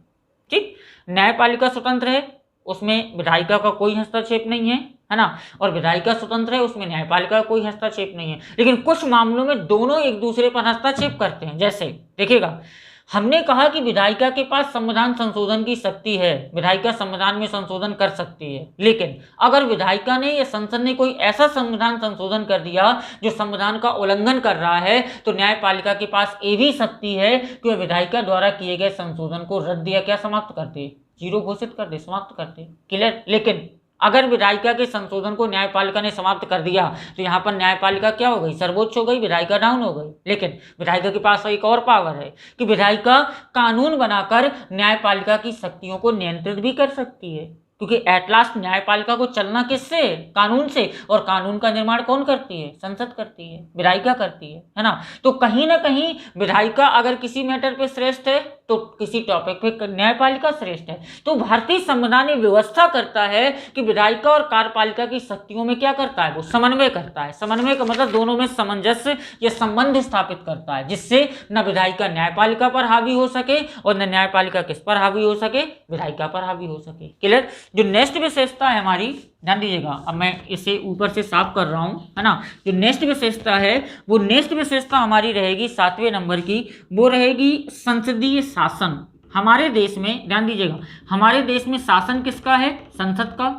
ठीक, न्यायपालिका स्वतंत्र है, उसमें विधायिका का कोई हस्तक्षेप नहीं है ना, और विधायिका स्वतंत्र है, उसमें न्यायपालिका का कोई हस्तक्षेप नहीं है। लेकिन कुछ मामलों में दोनों एक दूसरे पर हस्तक्षेप करते हैं। जैसे देखिएगा, हमने कहा कि विधायिका के पास संविधान संशोधन की शक्ति है, विधायिका संविधान में संशोधन कर सकती है, लेकिन अगर विधायिका ने या संसद ने कोई ऐसा संविधान संशोधन कर दिया जो संविधान का उल्लंघन कर रहा है, तो न्यायपालिका के पास ये भी शक्ति है कि वह विधायिका द्वारा किए गए संशोधन को रद्द या क्या समाप्त कर दे, जीरो घोषित कर दे, समाप्त कर दे। क्लियर? लेकिन अगर विधायिका के संशोधन को न्यायपालिका ने समाप्त कर दिया तो यहाँ पर न्यायपालिका क्या हो गई, सर्वोच्च हो गई, विधायिका डाउन हो गई। लेकिन विधायिका के पास एक और पावर है कि विधायिका कानून बनाकर न्यायपालिका की शक्तियों को नियंत्रित भी कर सकती है, क्योंकि एट लास्ट न्यायपालिका को चलना किससे, कानून से, और कानून का निर्माण कौन करती है, संसद करती है, विधायिका करती है ना। तो कहीं ना कहीं विधायिका अगर किसी मैटर पे श्रेष्ठ है तो किसी टॉपिक पे न्यायपालिका श्रेष्ठ है। तो भारतीय संविधान ये व्यवस्था करता है कि विधायिका और कार्यपालिका की शक्तियों में क्या करता है, वो समन्वय करता है। समन्वय का मतलब दोनों में सामंजस्य या संबंध स्थापित करता है, जिससे न विधायिका न्यायपालिका पर हावी हो सके और न न्यायपालिका किस पर हावी हो सके, विधायिका पर हावी हो सके। क्लियर? जो नेक्स्ट विशेषता है हमारी, ध्यान दीजिएगा, अब मैं इसे ऊपर से साफ कर रहा हूं, है ना। जो नेक्स्ट विशेषता है, वो नेक्स्ट विशेषता हमारी रहेगी 7वें नंबर की, वो रहेगी संसदीय शासन। हमारे देश में, ध्यान दीजिएगा, हमारे देश में शासन किसका है, संसद का।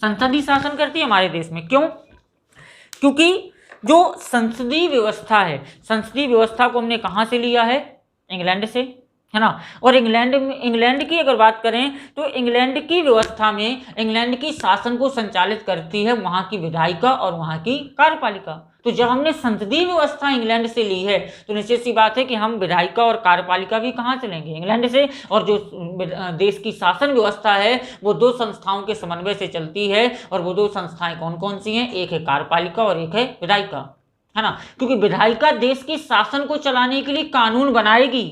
संसद ही शासन करती है हमारे देश में। क्यों? क्योंकि जो संसदीय व्यवस्था है, संसदीय व्यवस्था को हमने कहाँ से लिया है, इंग्लैंड से, है ना। और इंग्लैंड की अगर बात करें तो इंग्लैंड की व्यवस्था में इंग्लैंड की शासन को संचालित करती है वहां की विधायिका और वहां की कार्यपालिका। तो जब हमने संसदीय व्यवस्था इंग्लैंड से ली है तो निश्चित सी बात है कि हम विधायिका और कार्यपालिका भी कहाँ से लेंगे, इंग्लैंड से। और जो देश की शासन व्यवस्था है वो 2 संस्थाओं के समन्वय से चलती है, और वो 2 संस्थाएं कौन कौन सी हैं, एक है कार्यपालिका और एक है विधायिका। है ना, क्योंकि विधायिका देश के शासन को चलाने के लिए कानून बनाएगी,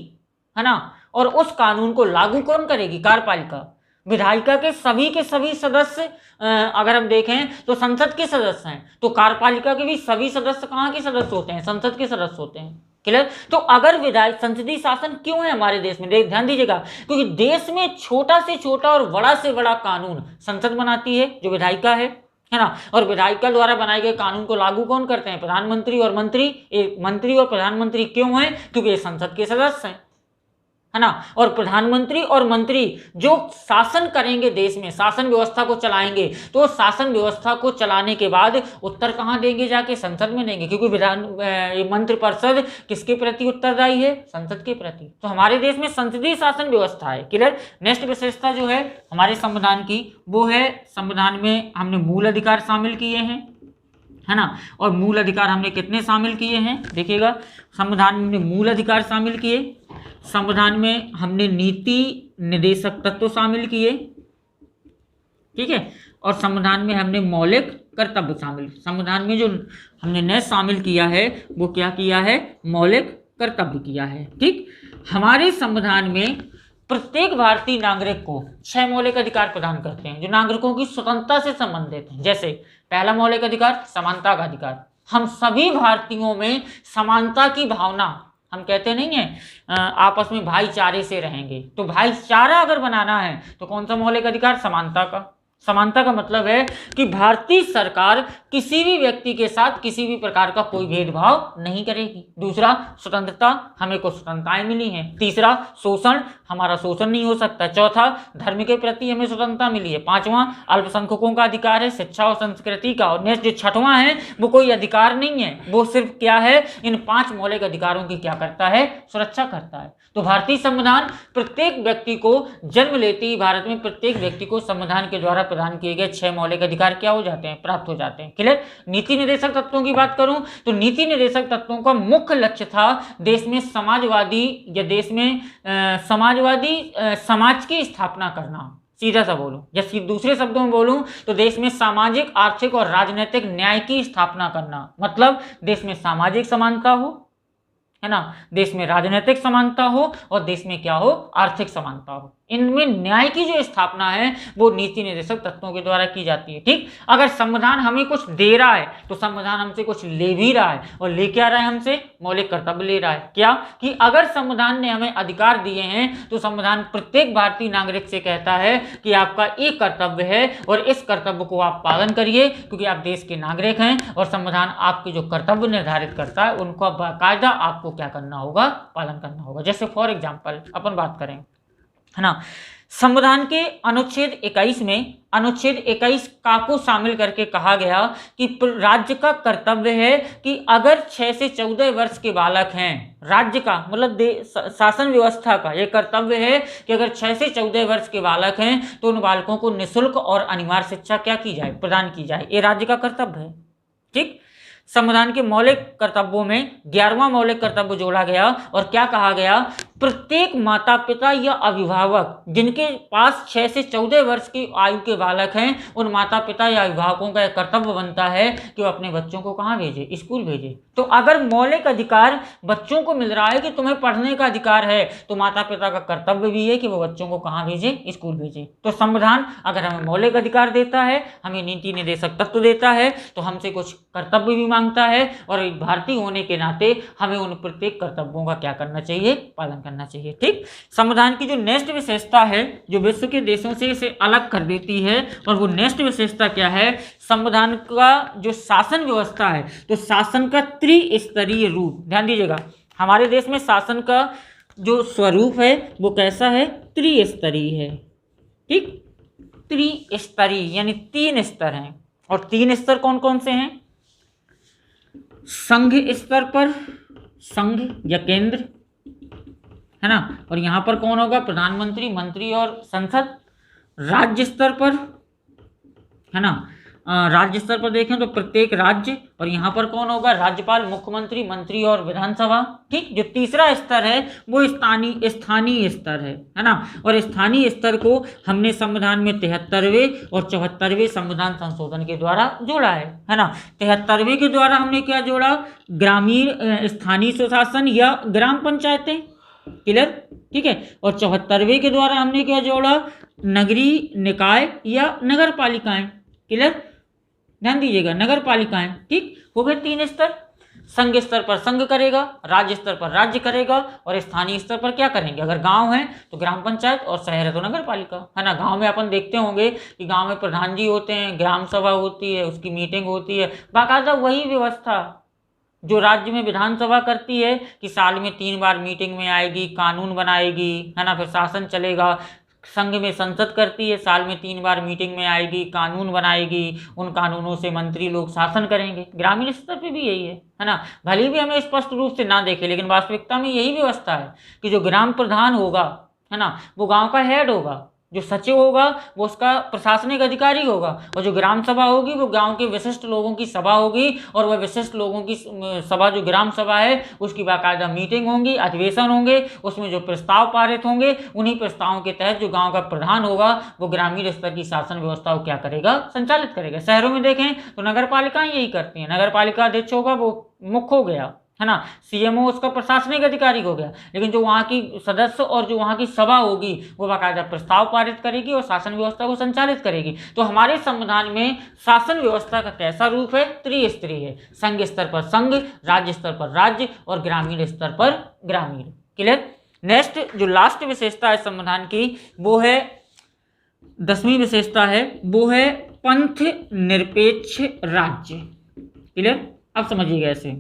है ना, और उस कानून को लागू कौन करेगी? कार्यपालिका। विधायिका के सभी सदस्य अगर हम देखें तो संसद के सदस्य हैं, तो कार्यपालिका के भी सभी सदस्य कहाँ के सदस्य होते हैं? संसद के सदस्य होते हैं। क्लियर? तो अगर विधायक संसदीय शासन क्यों है हमारे देश में, ध्यान दीजिएगा, क्योंकि देश में छोटा से छोटा और बड़ा से बड़ा कानून संसद बनाती है, जो विधायिका है ना, और विधायिका द्वारा बनाए गए कानून को लागू कौन करते हैं? प्रधानमंत्री और मंत्री और प्रधानमंत्री क्यों है? क्योंकि ये संसद के सदस्य हैं, है ना, और प्रधानमंत्री और मंत्री जो शासन करेंगे, देश में शासन व्यवस्था को चलाएंगे, तो शासन व्यवस्था को चलाने के बाद उत्तर कहाँ देंगे? जाके संसद में देंगे, क्योंकि मंत्रिपरिषद किसके प्रति उत्तरदायी है? संसद के प्रति। तो हमारे देश में संसदीय शासन व्यवस्था है। क्लियर? नेक्स्ट विशेषता जो है हमारे संविधान की, वो है संविधान में हमने मूल अधिकार शामिल किए हैं, है ना, और मूल अधिकार हमने कितने शामिल किए हैं? देखिएगा, संविधान में मूल अधिकार शामिल किए, संविधान में हमने नीति निर्देशक तत्व शामिल किए, ठीक है, और संविधान में हमने मौलिक कर्तव्य शामिल, संविधान में जो हमने नए शामिल किया है वो क्या किया है? मौलिक कर्तव्य किया है। ठीक, हमारे संविधान में प्रत्येक भारतीय नागरिक को 6 मौलिक अधिकार प्रदान करते हैं, जो नागरिकों की स्वतंत्रता से संबंधित हैं। जैसे पहला मौलिक अधिकार समानता का अधिकार, हम सभी भारतीयों में समानता की भावना, हम कहते नहीं है आपस में भाईचारे से रहेंगे, तो भाईचारा अगर बनाना है तो कौन सा मौलिक अधिकार? समानता का। समानता का मतलब है कि भारतीय सरकार किसी भी व्यक्ति के साथ किसी भी प्रकार का कोई भेदभाव नहीं करेगी। दूसरा, स्वतंत्रता, हमें कुछ स्वतंत्रताएं मिली हैं। तीसरा, शोषण, हमारा शोषण नहीं हो सकता। चौथा, धर्म के प्रति हमें स्वतंत्रता मिली है। पांचवा, अल्पसंख्यकों का अधिकार है शिक्षा और संस्कृति का। और नेक्स्ट जो छठवां है वो कोई अधिकार नहीं है, वो सिर्फ क्या है? इन 5 मौलिक अधिकारों की क्या करता है? सुरक्षा करता है। तो भारतीय संविधान प्रत्येक व्यक्ति को जन्म लेते ही भारत में प्रत्येक व्यक्ति को संविधान के द्वारा प्रदान किए गए 6 मौलिक अधिकार क्या हो जाते हैं? प्राप्त हो जाते हैं। क्लियर? नीति निर्देशक तत्वों की बात करूं तो नीति निर्देशक तत्वों का मुख्य लक्ष्य था देश में समाजवादी या देश में समाजवादी समाज की स्थापना करना। सीधा सा बोलूं या दूसरे शब्दों में बोलूं तो देश में सामाजिक, आर्थिक और राजनीतिक न्याय की स्थापना करना। मतलब देश में सामाजिक समानता हो, है ना, देश में राजनीतिक समानता हो और देश में क्या हो? आर्थिक समानता हो। इनमें न्याय की जो स्थापना है वो नीति निर्देशक तत्वों के द्वारा की जाती है। ठीक, अगर संविधान हमें कुछ दे रहा है तो संविधान हमसे कुछ ले भी रहा है, और ले क्या रहा है? हमसे मौलिक कर्तव्य ले रहा है। क्या कि अगर संविधान ने हमें अधिकार दिए हैं तो संविधान प्रत्येक भारतीय नागरिक से कहता है कि आपका एक कर्तव्य है और इस कर्तव्य को आप पालन करिए, क्योंकि आप देश के नागरिक हैं और संविधान आपके जो कर्तव्य निर्धारित करता है उनको बाकायदा आपको क्या करना होगा? पालन करना होगा। जैसे फॉर एग्जाम्पल अपन बात करें, है ना, संविधान के अनुच्छेद 21 में अनुच्छेद 21 का को शामिल करके कहा गया कि राज्य का कर्तव्य है कि अगर 6 से 14 वर्ष के बालक हैं, राज्य का मतलब शासन व्यवस्था का यह कर्तव्य है कि अगर 6 से 14 वर्ष के बालक हैं तो उन बालकों को निःशुल्क और अनिवार्य शिक्षा क्या की जाए? प्रदान की जाए। ये राज्य का कर्तव्य है। ठीक, संविधान के मौलिक कर्तव्यों में 11वां मौलिक कर्तव्य जोड़ा गया और क्या कहा गया? प्रत्येक माता पिता या अभिभावक जिनके पास 6 से 14 वर्ष की आयु के बालक हैं, उन माता पिता या अभिभावकों का एक कर्तव्य बनता है कि वो अपने बच्चों को कहाँ भेजे? स्कूल भेजे। तो अगर मौलिक अधिकार बच्चों को मिल रहा है कि तुम्हें पढ़ने का अधिकार है, तो माता पिता का कर्तव्य भी है कि वो बच्चों को कहाँ भेजे? स्कूल भेजे। तो संविधान अगर हमें मौलिक अधिकार देता है, हमें नीति निर्देशक तत्व देता है, तो हमसे कुछ कर्तव्य भी मांगता है, और भारतीय होने के नाते हमें उन प्रत्येक कर्तव्यों का क्या करना चाहिए? पालन करना चाहिए। ठीक, संविधान की जो नेक्स्ट विशेषता है जो विश्व के देशों से इसे अलग कर देती है, और वो नेक्स्ट विशेषता क्या है? संविधान का जो शासन व्यवस्था है, तो शासन का त्रिस्तरीय रूप। ध्यान दीजिएगा, हमारे देश में शासन का जो स्वरूप है वो कैसा है? त्रिस्तरीय है। ठीक, त्रिस्तरीय यानी 3 स्तर हैं, और 3 स्तर कौन कौन से हैं? संघ स्तर पर, संघ या केंद्र, है ना, और यहां पर कौन होगा? प्रधानमंत्री, मंत्री और संसद। राज्य स्तर पर, है ना, राज्य स्तर पर देखें तो प्रत्येक राज्य, और यहाँ पर कौन होगा, राज्यपाल, मुख्यमंत्री, मंत्री और विधानसभा। ठीक, जो तीसरा स्तर है वो स्थानीय स्तर है ना। और स्थानीय स्तर को हमने संविधान में 73वें और 74वें संविधान संशोधन के द्वारा जोड़ा है ना। 73वें के द्वारा हमने क्या जोड़ा, ग्रामीण स्थानीय स्वशासन या ग्राम पंचायतें, क्लियर, ठीक है। और 74वें के द्वारा हमने क्या जोड़ा, नगरीय निकाय या नगर पालिकाएं, क्लियर, ध्यान दीजिएगा, नगर पालिकाएं। ठीक, हो गए 3 स्तर। संघ स्तर पर संघ करेगा, राज्य स्तर पर राज्य करेगा, और स्थानीय स्तर पर क्या करेंगे, अगर गांव है तो ग्राम पंचायत और शहर है तो नगर पालिका, है ना। गांव में अपन देखते होंगे कि गांव में प्रधान जी होते हैं, ग्राम सभा होती है, उसकी मीटिंग होती है, बाकायदा वही व्यवस्था जो राज्य में विधानसभा करती है कि साल में 3 बार मीटिंग में आएगी, कानून बनाएगी, है ना, फिर शासन चलेगा। संघ में संसद करती है, साल में 3 बार मीटिंग में आएगी, कानून बनाएगी, उन कानूनों से मंत्री लोग शासन करेंगे। ग्रामीण स्तर पे भी यही है ना। भले भी हमें स्पष्ट रूप से ना देखे, लेकिन वास्तविकता में यही व्यवस्था है कि जो ग्राम प्रधान होगा, है ना, वो गांव का हेड होगा, जो सचिव होगा वो उसका प्रशासनिक अधिकारी होगा, और जो ग्राम सभा होगी वो गांव के विशिष्ट लोगों की सभा होगी, और वह विशिष्ट लोगों की सभा जो ग्राम सभा है उसकी बाकायदा मीटिंग होंगी, अधिवेशन होंगे, उसमें जो प्रस्ताव पारित होंगे उन्हीं प्रस्तावों के तहत जो गांव का प्रधान होगा वो ग्रामीण स्तर की शासन व्यवस्था को क्या करेगा, संचालित करेगा। शहरों में देखें तो नगर पालिकाएं यही करती हैं, नगर पालिका अध्यक्ष होगा वो मुख्य हो गया, है ना, सीएमओ उसका प्रशासनिक अधिकारी हो गया, लेकिन जो वहाँ की सदस्य और जो वहाँ की सभा होगी वो बाकायदा प्रस्ताव पारित करेगी और शासन व्यवस्था को संचालित करेगी। तो हमारे संविधान में शासन व्यवस्था का कैसा रूप है, त्रिस्तरीय है। संघ स्तर पर संघ, राज्य स्तर पर राज्य और ग्रामीण स्तर पर ग्रामीण, क्लियर। नेक्स्ट जो लास्ट विशेषता है संविधान की वो है 10वीं विशेषता है, वो है पंथ निरपेक्ष राज्य, क्लियर। अब समझिएगा ऐसे,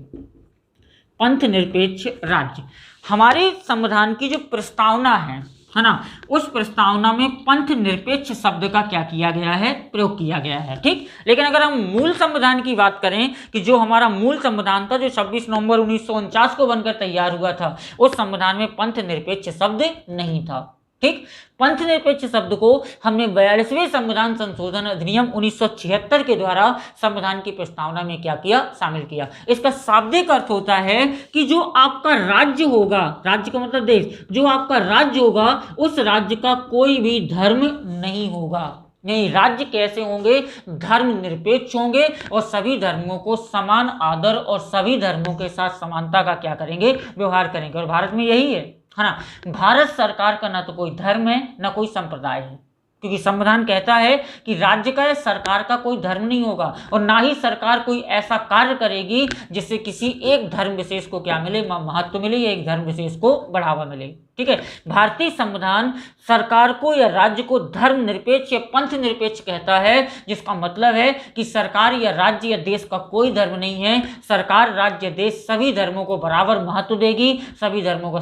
पंथ निरपेक्ष राज्य हमारे संविधान की जो प्रस्तावना है ना, उस प्रस्तावना में पंथ निरपेक्ष शब्द का क्या किया गया है, प्रयोग किया गया है। ठीक, लेकिन अगर हम मूल संविधान की बात करें कि जो हमारा मूल संविधान था जो 26 नवंबर 1949 को बनकर तैयार हुआ था, उस संविधान में पंथ निरपेक्ष शब्द नहीं था। ठीक, पंथ निरपेक्ष शब्द को हमने 42वें संविधान संशोधन अधिनियम 1976 के द्वारा संविधान की प्रस्तावना में क्या किया, शामिल किया। इसका शाब्दिक अर्थ होता है कि जो आपका राज्य होगा, राज्य का मतलब देश, जो आपका राज्य होगा उस राज्य का कोई भी धर्म नहीं होगा। नहीं, राज्य कैसे होंगे, धर्म निरपेक्ष होंगे और सभी धर्मों को समान आदर और सभी धर्मों के साथ समानता का क्या करेंगे, व्यवहार करेंगे। और भारत में यही है ना। भारत सरकार का ना तो कोई धर्म है ना कोई संप्रदाय है, क्योंकि संविधान कहता है कि राज्य का या सरकार का कोई धर्म नहीं होगा और ना ही सरकार कोई ऐसा कार्य करेगी जिससे किसी एक धर्म विशेष को क्या मिले, महत्व मिले या एक धर्म विशेष को बढ़ावा मिले। ठीक है, भारतीय संविधान सरकार को या राज्य को धर्म निरपेक्ष या पंथ निरपेक्ष कहता है, जिसका मतलब है कि सरकार या राज्य या देश का कोई धर्म नहीं है। सरकार, राज्य, देश सभी धर्मों को बराबर महत्व देगी, सभी धर्मों का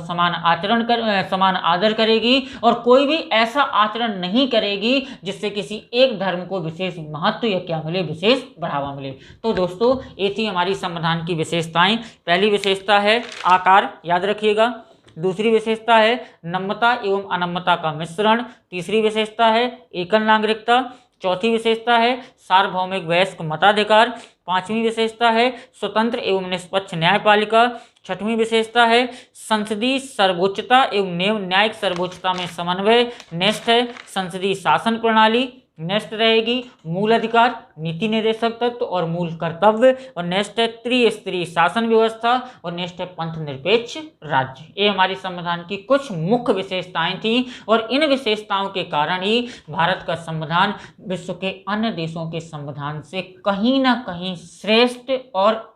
समान आदर करेगी और कोई भी ऐसा आचरण नहीं करेगी जिससे किसी एक धर्म को विशेष महत्व या क्या मिले, विशेष बढ़ावा मिले। तो दोस्तों, ये थी हमारी संविधान की विशेषताएं। पहली विशेषता है आकार, याद रखिएगा। दूसरी विशेषता है नम्रता एवं अनम्रता का मिश्रण। तीसरी विशेषता है एकल नागरिकता। चौथी विशेषता है सार्वभौमिक वयस्क मताधिकार। पांचवी विशेषता है स्वतंत्र एवं निष्पक्ष न्यायपालिका। छठवीं विशेषता है संसदीय सर्वोच्चता एवं न्यायिक सर्वोच्चता में समन्वय। नेक्स्ट है संसदीय शासन प्रणाली। नेक्स्ट रहेगी मूल अधिकार, नीति निर्देशक तत्व और मूल कर्तव्य। और नेक्स्ट है त्रिस्तरीय शासन व्यवस्था। और नेक्स्ट है पंथ निरपेक्ष राज्य। ये हमारी संविधान की कुछ मुख्य विशेषताएं थी और इन विशेषताओं के कारण ही भारत का संविधान विश्व के अन्य देशों के संविधान से कहीं ना कहीं श्रेष्ठ और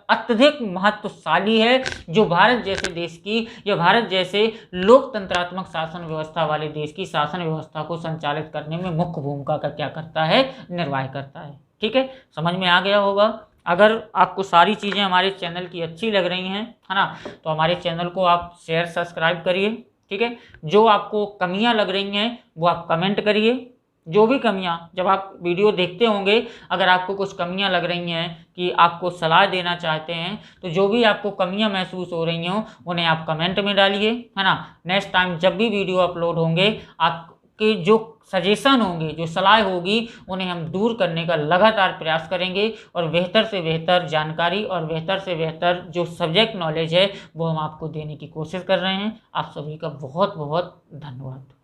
अत्यधिक महत्वशाली है, जो भारत जैसे देश की या भारत जैसे लोकतंत्रात्मक शासन व्यवस्था वाले देश की शासन व्यवस्था को संचालित करने में मुख्य भूमिका का क्या करता है, निर्वाह करता है। ठीक है, समझ में आ गया होगा। अगर आपको सारी चीज़ें हमारे चैनल की अच्छी लग रही हैं, है ना, तो हमारे चैनल को आप शेयर सब्सक्राइब करिए। ठीक है, जो आपको कमियां लग रही हैं वो आप कमेंट करिए। जो भी कमियां, जब आप वीडियो देखते होंगे, अगर आपको कुछ कमियां लग रही हैं कि आपको सलाह देना चाहते हैं, तो जो भी आपको कमियां महसूस हो रही हों उन्हें आप कमेंट में डालिए, है ना। नेक्स्ट टाइम जब भी वीडियो अपलोड होंगे आप के जो सजेशन होंगे, जो सलाह होगी, उन्हें हम दूर करने का लगातार प्रयास करेंगे और बेहतर से बेहतर जानकारी और बेहतर से बेहतर जो सब्जेक्ट नॉलेज है वो हम आपको देने की कोशिश कर रहे हैं। आप सभी का बहुत बहुत धन्यवाद।